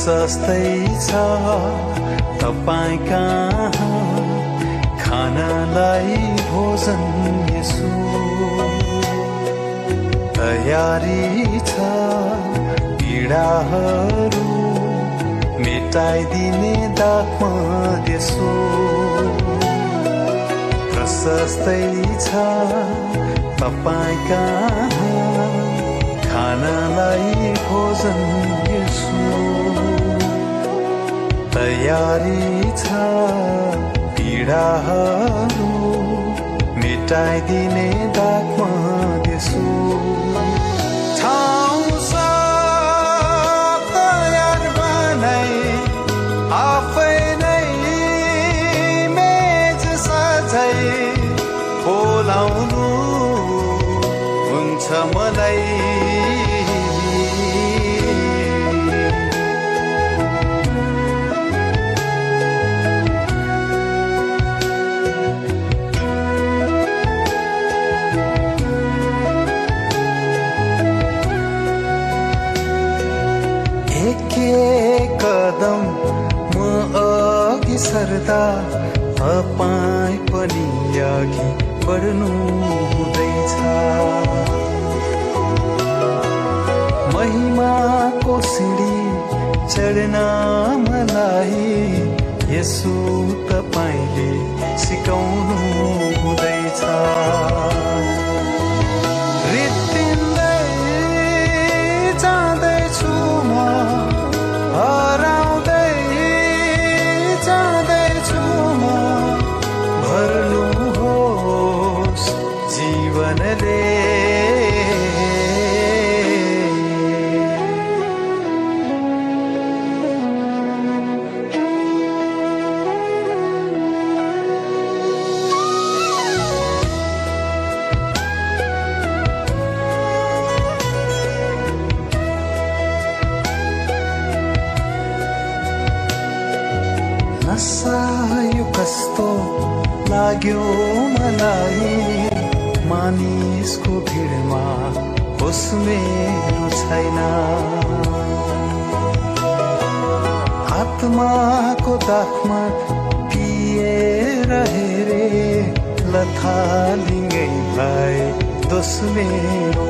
प्रशस्तै छ तपाईँ कहाँ खानलाई भोजन यसो तयारी छ पीडाहरू मेटाइदिने दागमा देशो प्रशस्तै छ तपाईँ कहाँ खानलाई भोजन यसो तयारी छ पीडाहरू मेटाइदिने दागमा देशो ठाउँ सब तयार बनाई आफै नै मेच सजाई बोलाउनु हुन्छ मलाई कदम म अघि सर्दा तपाईँ पनि अघि बढ्नु हुँदैछ महिमाको सिडी चढ्न मलाई यसो तपाईँले सिकाउनु हुँदैछ रित्तिँदै जाँदैछु म हराउँदै जाँदैछु म भर्नुहोस् जीवनले नसा यो कस्तो लाग्यो मलाई मानिसको भिडमा होस मेरो छैन आत्माको दाखमा पिएर हेरे लथालिङ्गैलाई दोष मेरो